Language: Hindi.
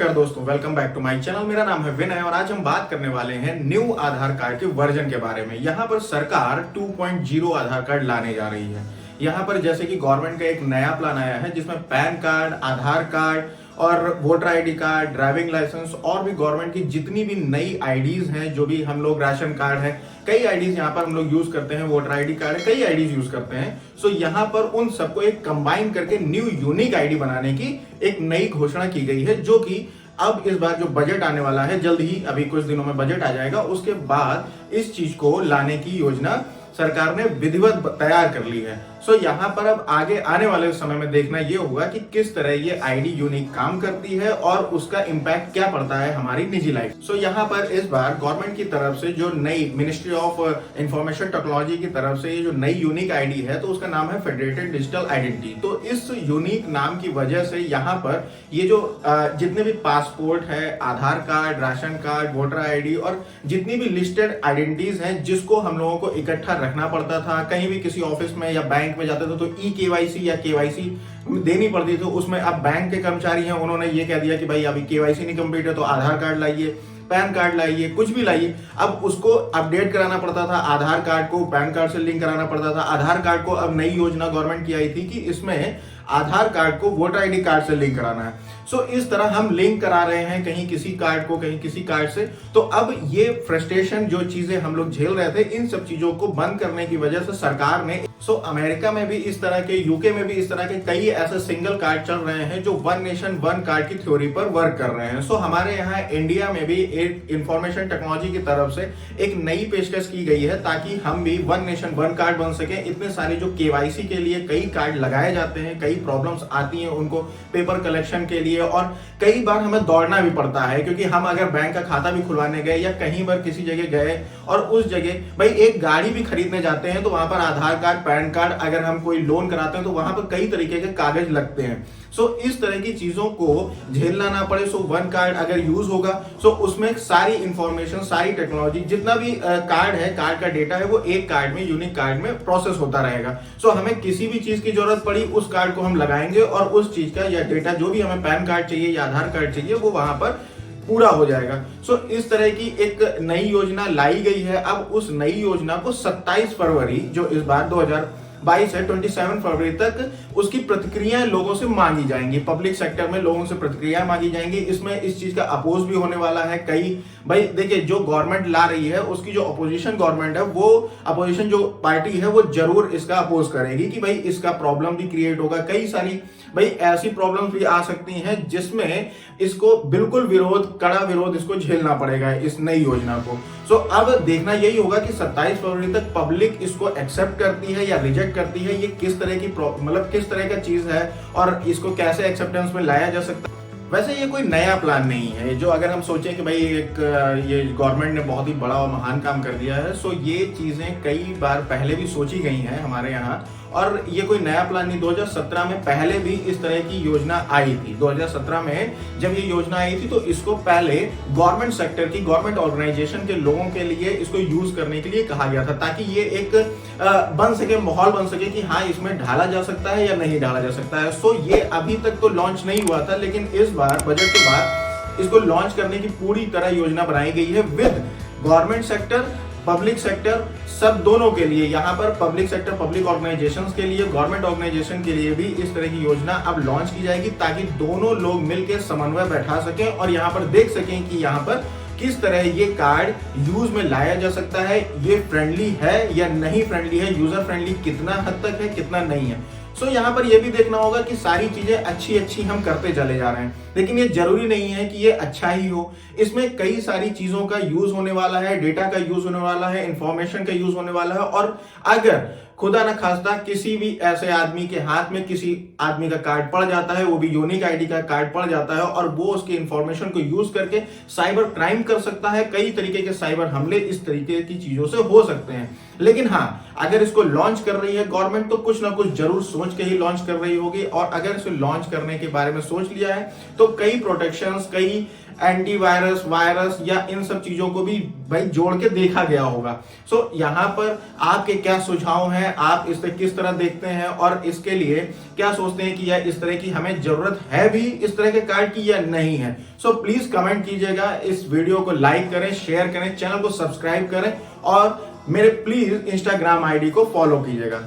नमस्कार दोस्तों, welcome back to my channel. मेरा नाम है विनय और आज हम बात करने वाले हैं न्यू आधार कार्ड के वर्जन के बारे में। यहाँ पर सरकार 2.0 आधार कार्ड लाने जा रही है। यहाँ पर जैसे कि गवर्नमेंट का एक नया प्लान आया है जिसमें पैन कार्ड, आधार कार्ड और voter ID card, driving licence और भी गवर्नमेंट की जितनी भी नई आईडीज हैं, जो भी हम लोग राशन कार्ड है, कई आईडीज यहाँ पर हम लोग यूज करते हैं, वोटर आईडी कार्ड है, कई आईडीज यूज करते हैं। सो यहाँ पर उन सबको एक कंबाइन करके न्यू यूनिक आईडी बनाने की एक नई घोषणा की गई है, जो कि अब इस बार जो बजट आने वाला है, जल्द ही अभी कुछ दिनों में बजट आ जाएगा, उसके बाद इस चीज को लाने की योजना सरकार ने विधिवत तैयार कर ली है। सो यहाँ पर अब आगे आने वाले समय में देखना ये होगा कि किस तरह ये आईडी यूनिक काम करती है और उसका इम्पैक्ट क्या पड़ता है हमारी निजी लाइफ। सो यहाँ पर इस बार गवर्नमेंट की तरफ से जो नई मिनिस्ट्री ऑफ इंफॉर्मेशन टेक्नोलॉजी की तरफ से ये जो नई यूनिक आईडी है, तो उसका नाम है फेडरेटेड डिजिटल आइडेंटिटी। तो इस यूनिक नाम की वजह से यहाँ पर ये जो जितने भी पासपोर्ट है, Aadhaar card, ration card, voter ID और जितनी भी लिस्टेड आइडेंटिटीज हैं जिसको हम लोगों को इकट्ठा रखना पड़ता था, कहीं भी किसी ऑफिस में या बैंक में जाते थे तो ई-केवाईसी या केवाईसी देनी पड़ती थी। उसमें अब बैंक के कर्मचारी हैं, उन्होंने ये कह दिया कि भाई अभी केवाईसी नहीं कंप्लीट है तो आधार कार्ड लाइए, पैन कार्ड लाइए, कुछ भी लाइए। अब उसको अपडेट कराना पड़ता था, आधार कार्ड को पैन कार्ड से लिंक कराना पड़ता था। आधार कार्ड को अब नई योजना गवर्नमेंट की आई थी कि इसमें आधार कार्ड को वोटर आईडी कार्ड से लिंक कराना है। सो इस तरह हम लिंक करा रहे हैं, कहीं किसी कार्ड को, कहीं किसी कार्ड से। तो अब ये फ्रस्ट्रेशन जो चीजें हम लोग झेल रहे थे, इन सब चीजों को बंद करने की वजह से सरकार ने अमेरिका में भी इस तरह के, यूके में भी इस तरह के कई ऐसे सिंगल कार्ड चल रहे हैं जो वन नेशन वन कार्ड की थ्योरी पर वर्क कर रहे हैं। हमारे यहाँ इंडिया में भी एक इंफॉर्मेशन टेक्नोलॉजी की तरफ से एक नई पेशकश की गई है ताकि हम भी वन नेशन वन कार्ड बन सके। इतने सारे जो केवाईसी के लिए कई कार्ड लगाए जाते हैं, कई प्रॉब्लम्स आती हैं उनको पेपर कलेक्शन के लिए, और कई बार हमें दौड़ना भी पड़ता है क्योंकि हम अगर बैंक का खाता भी खुलवाने गए या कहीं पर किसी जगह गए और उस जगह भाई एक गाड़ी भी खरीदने जाते हैं तो वहां पर आधार कार्ड, पैन कार्ड, अगर हम कोई लोन कराते हैं तो वहां पर कई तरीके के कागज लगते हैं। इस तरह की चीजों को झेलना ना पड़े। वन कार्ड अगर यूज होगा उसमें सारी इंफॉर्मेशन, सारी टेक्नोलॉजी, जितना भी कार्ड है, कार्ड का डेटा है, वो एक कार्ड में, यूनिक कार्ड में प्रोसेस होता रहेगा। हमें किसी भी चीज की जरूरत पड़ी, उस कार्ड को हम लगाएंगे और उस चीज का या डेटा, जो भी हमें पैन कार्ड चाहिए या आधार कार्ड चाहिए, वो वहां पर पूरा हो जाएगा। इस तरह की एक नई योजना लाई गई है। अब उस नई योजना को 27 फरवरी, जो इस बार 2022 है, 27 फरवरी तक उसकी प्रतिक्रियाएं लोगों से मांगी जाएंगी। पब्लिक सेक्टर में लोगों से प्रतिक्रियाएं मांगी जाएंगी। इसमें इस चीज का अपोज भी होने वाला है। कई भाई देखिए, जो गवर्नमेंट ला रही है उसकी जो अपोजिशन गवर्नमेंट है, वो अपोजिशन जो पार्टी है, वो जरूर इसका अपोज करेगी कि भाई इसका प्रॉब्लम भी क्रिएट होगा। कई सारी भाई ऐसी प्रॉब्लम्स भी आ सकती हैं जिसमें इसको बिल्कुल विरोध, कड़ा विरोध इसको झेलना पड़ेगा, इस नई योजना को। अब देखना यही होगा कि 27 फरवरी तक पब्लिक इसको एक्सेप्ट करती है या रिजेक्ट करती है। ये किस तरह की मतलब किस तरह का चीज है और इसको कैसे एक्सेप्टेंस में लाया जा सकता है। वैसे ये कोई नया प्लान नहीं है, जो अगर हम सोचें कि भाई ये गवर्नमेंट ने बहुत ही बड़ा और महान काम कर दिया है। ये चीजें कई बार पहले भी सोची गई हैं हमारे यहाँ, और ये कोई नया प्लान नहीं। 2017 में पहले भी इस तरह की योजना आई थी। 2017 में जब ये योजना आई थी तो इसको पहले गवर्नमेंट सेक्टर की, गवर्नमेंट ऑर्गेनाइजेशन के लोगों के लिए इसको यूज करने के लिए कहा गया था, ताकि ये एक बन सके, माहौल बन सके कि हाँ, इसमें ढाला जा सकता है या नहीं ढाला जा सकता है। ये अभी तक तो लॉन्च नहीं हुआ था, लेकिन इस बार बजट के बाद इसको लॉन्च करने की पूरी तरह योजना बनाई गई है with government sector, public sector, सब दोनों के लिए। यहाँ पर पब्लिक सेक्टर, पब्लिक ऑर्गेनाइजेशंस के लिए, गवर्नमेंट ऑर्गेनाइजेशन के लिए भी इस तरह की योजना अब लॉन्च की जाएगी, ताकि दोनों लोग मिलकर समन्वय बैठा सकें और यहाँ पर देख सकें कि यहाँ पर किस तरह ये कार्ड यूज में लाया जा सकता है, ये फ्रेंडली है या नहीं फ्रेंडली है, यूजर फ्रेंडली कितना हद तक है, कितना नहीं है। यहाँ पर यह भी देखना होगा कि सारी चीजें अच्छी हम करते चले जा रहे हैं, लेकिन ये जरूरी नहीं है कि ये अच्छा ही हो। इसमें कई सारी चीजों का यूज होने वाला है, डेटा का यूज होने वाला है, इंफॉर्मेशन का यूज होने वाला है। और अगर खुदा न खास्ता किसी भी ऐसे आदमी के हाथ में किसी आदमी का कार्ड पड़ जाता है, वो भी यूनिक आईडी का कार्ड पड़ जाता है, और वो उसकी इंफॉर्मेशन को यूज करके साइबर क्राइम कर सकता है। कई तरीके के साइबर हमले इस तरीके की चीजों से हो सकते हैं। लेकिन हाँ, अगर इसको लॉन्च कर रही है गवर्नमेंट तो कुछ ना कुछ जरूर सोच के ही लॉन्च कर रही होगी, और अगर इसे लॉन्च करने के बारे में सोच लिया है तो कई प्रोटेक्शंस, कई एंटीवायरस, वायरस या इन सब चीजों को भी भाई जोड़ के देखा गया होगा। सो यहाँ पर आपके क्या सुझाव हैं, आप इसे किस तरह देखते हैं और इसके लिए क्या सोचते हैं कि यह इस तरह की हमें जरूरत है भी इस तरह के कार्ड की या नहीं है। सो प्लीज कमेंट कीजिएगा, इस वीडियो को लाइक करें, शेयर करें, चैनल को सब्सक्राइब करें और मेरे प्लीज इंस्टाग्राम आईडी को फॉलो कीजिएगा।